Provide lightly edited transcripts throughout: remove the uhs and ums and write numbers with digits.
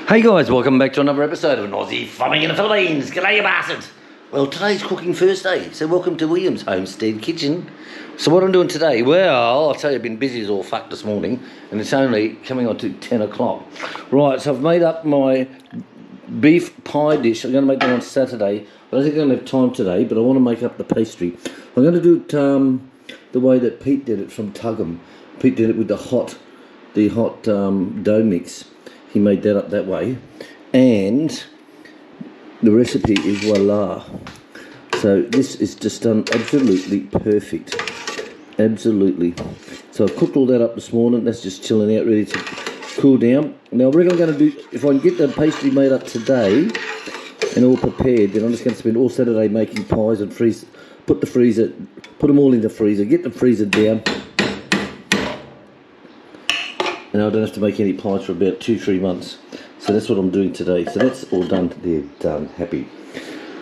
Hey guys, welcome back to another episode of Aussie Farming in the Philippines. G'day you bastards! Well, today's cooking Thursday, so welcome to William's Homestead Kitchen. So what I'm doing today, well, I'll tell you, I've been busy as all fuck this morning, and it's only coming on to 10 o'clock. Right, so I've made up my beef pie dish. I'm going to make that on Saturday. I don't think I'm going to have time today, but I want to make up the pastry. I'm going to do it the way that Pete did it from Tagum. Pete did it with the hot dough mix. He made that up that way, and the recipe is voila. So this is just done absolutely perfect, absolutely. So I've cooked all that up this morning. That's just chilling out, ready to cool down. Now I reckon I'm going to do, if I can get the pastry made up today and all prepared, then I'm just going to spend all Saturday making pies and put them all in the freezer, get the freezer down. And I don't have to make any pies for about 2-3 months. So that's what I'm doing today. So that's all done. They're done. Happy.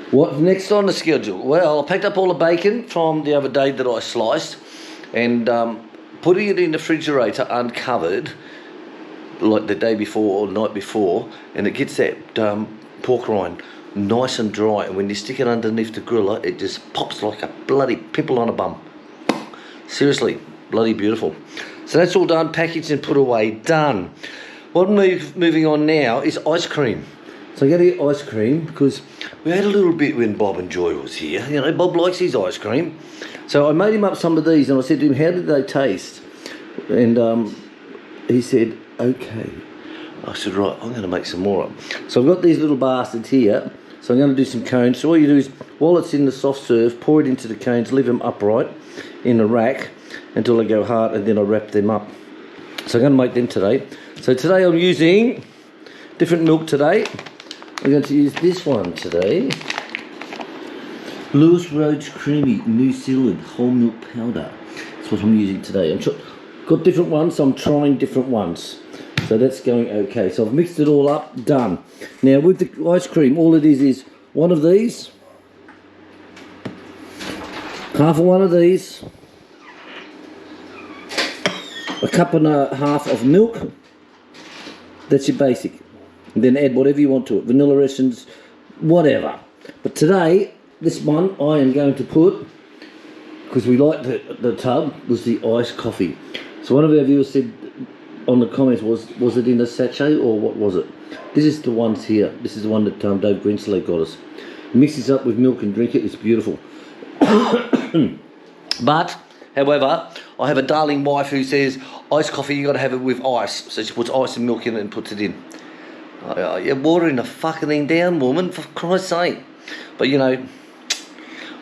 What's next on the schedule? Well, I packed up all the bacon from the other day that I sliced and putting it in the refrigerator uncovered like the day before or night before, and it gets that pork rind nice and dry, and when you stick it underneath the griller it just pops like a bloody pimple on a bum. Seriously, bloody beautiful. So that's all done, packaged and put away, done. What moving on now is ice cream. So I got to get ice cream because we had a little bit when Bob and Joy was here. You know, Bob likes his ice cream. So I made him up some of these and I said to him, how did they taste? And he said, okay. I said, right, I'm going to make some more up. So I've got these little bastards here. So I'm going to do some cones. So all you do is, while it's in the soft serve, pour it into the cones, leave them upright in the rack until they go hard, and then I wrap them up. So I'm going to make them today. So today I'm using different milk today. I'm going to use this one today. Lewis Rhodes Creamy New Zealand Whole Milk Powder. That's what I'm using today. I've got different ones, so I'm trying different ones. So that's going okay. So I've mixed it all up, done. Now with the ice cream, all it is one of these, half of one of these, a cup and a half of milk. That's your basic. And then add whatever you want to it, vanilla essence, whatever. But today, this one I am going to put, because we liked the tub, was the iced coffee. So one of our viewers said on the comments, was it in a sachet or what was it? This is the ones here. This is the one that Dave Greensley got us. Mix this up with milk and drink it. It's beautiful. But however, I have a darling wife who says iced coffee, you got to have it with ice. So she puts ice and milk in it and puts it in. You're watering the fucking thing down, woman, for Christ's sake. But you know,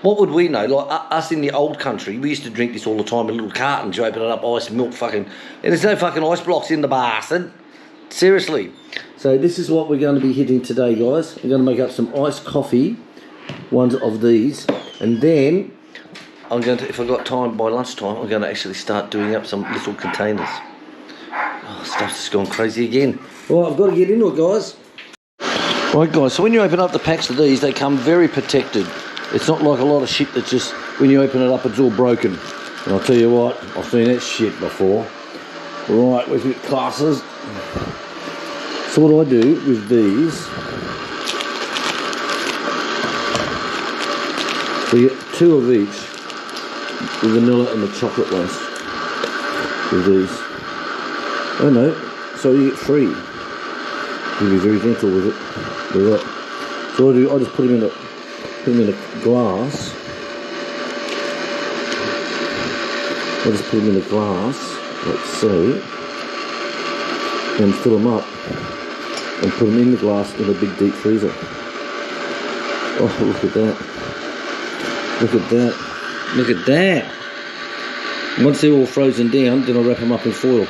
what would we know? Like us in the old country, we used to drink this all the time in little cartons. You open it up, ice and milk, fucking, and there's no fucking ice blocks in the bastard. Seriously. So this is what we're going to be hitting today, guys. We're going to make up some iced coffee, ones of these, and then I'm going to, if I've got time by lunchtime, I'm going to actually start doing up some little containers. Oh, stuff's just gone crazy again. Well, I've got to get into it, guys. Right, guys, so when you open up the packs of these, they come very protected. It's not like a lot of shit that just, when you open it up, it's all broken. And I'll tell you what, I've seen that shit before. Right, with your classes. So what I do with these, we get 2 of each. The vanilla and the chocolate ones with these. Oh no, so you get 3. You'll be very gentle with it. With that. So I just put them in a glass. I just put them in a glass, like so, and fill them up, and put them in the glass in a big deep freezer. Oh, look at that! Look at that! Look at that! Once they're all frozen down, then I'll wrap them up in foil.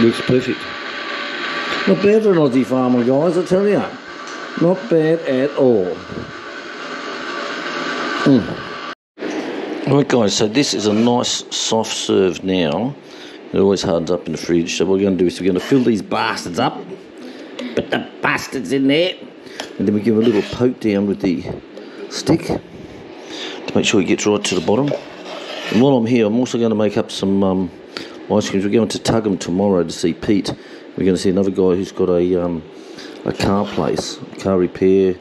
Looks perfect. Not bad for an Aussie farmer, guys, I tell you. Not bad at all. Alright guys, so this is a nice soft serve now. It always hardens up in the fridge. So what we're going to do is we're going to fill these bastards up. Put the bastards in there. And then we give a little poke down with the stick to make sure it gets right to the bottom. And while I'm here, I'm also going to make up some ice creams. We're going to Tagum tomorrow to see Pete. We're going to see another guy who's got a car place, car repair,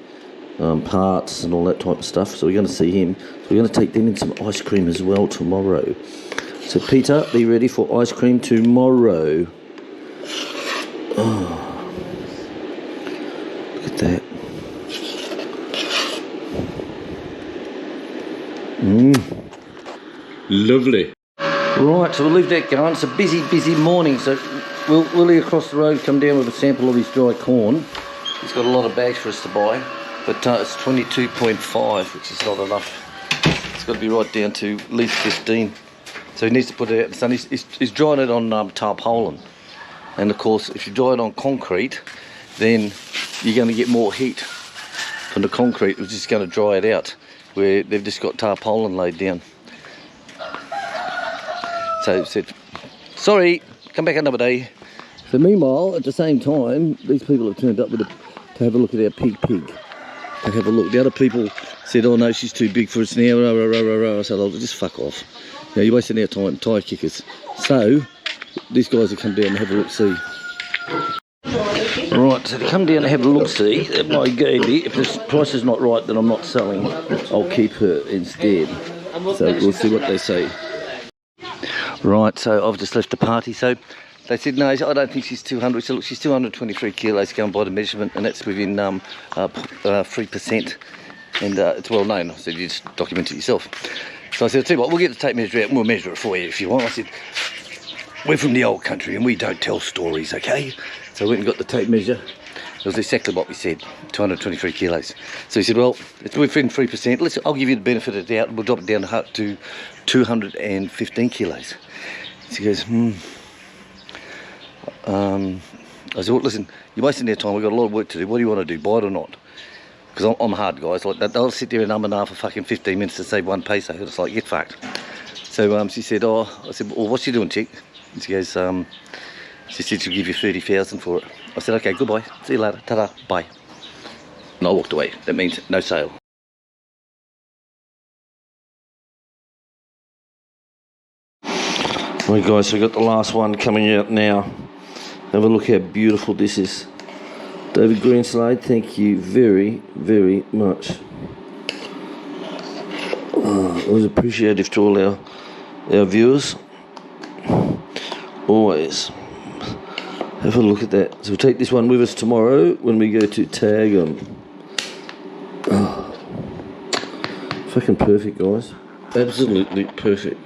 parts and all that type of stuff. So we're going to see him. So we're going to take them in some ice cream as well tomorrow. So Peter, be ready for ice cream tomorrow. Oh, look at that. Lovely. Right, so we'll leave that going. It's a busy morning. So Willie across the road come down with a sample of his dry corn. He's got a lot of bags for us to buy, but it's 22.5, which is not enough. It's got to be right down to at least 15. So he needs to put it out in the sun. He's drying it on tarpaulin. And of course, if you dry it on concrete, then you're going to get more heat from the concrete, which is going to dry it out, where they've just got tarpaulin laid down. So he said, sorry, come back another day. So meanwhile, at the same time, these people have turned up to have a look at our pig. To have a look. The other people said, oh no, she's too big for us now. I said, oh, just fuck off. You know, you're wasting our time, tyre kickers. So, these guys will come down and have a look-see. Right, so to come down and have a look-see at my Gaby, if the price is not right, then I'm not selling. I'll keep her instead. So we'll see what they say. Right, so I've just left the party. So they said, no, I don't think she's 200. So look, she's 223 kilos going by the measurement, and that's within 3%. And it's well known. I said, you just document it yourself. So I said, I'll tell you what, we'll get the tape measure out and we'll measure it for you if you want. I said, we're from the old country and we don't tell stories, okay? So I went and got the tape measure. It was exactly what we said, 223 kilos. So he said, well, it's within 3%. I'll give you the benefit of the doubt. We'll drop it down to 215 kilos. So he goes, I said, well, listen, you're wasting their time. We've got a lot of work to do. What do you want to do, buy it or not? Because I'm hard, guys. Like, they'll sit there and for fucking 15 minutes to save 1 peso. It's like, get fucked. So she said, I said, well, what's she doing, chick? And she goes, she said she'll give you 30,000 for it. I said, okay, goodbye. See you later. Ta-da, bye. And I walked away. That means no sale. Right, guys, so we've got the last one coming out now. Have a look how beautiful this is. David Greenslade, thank you very, very much. Always appreciative to all our viewers. Always. Have a look at that. So we'll take this one with us tomorrow when we go to Tagum. Oh, fucking perfect, guys. Absolutely perfect.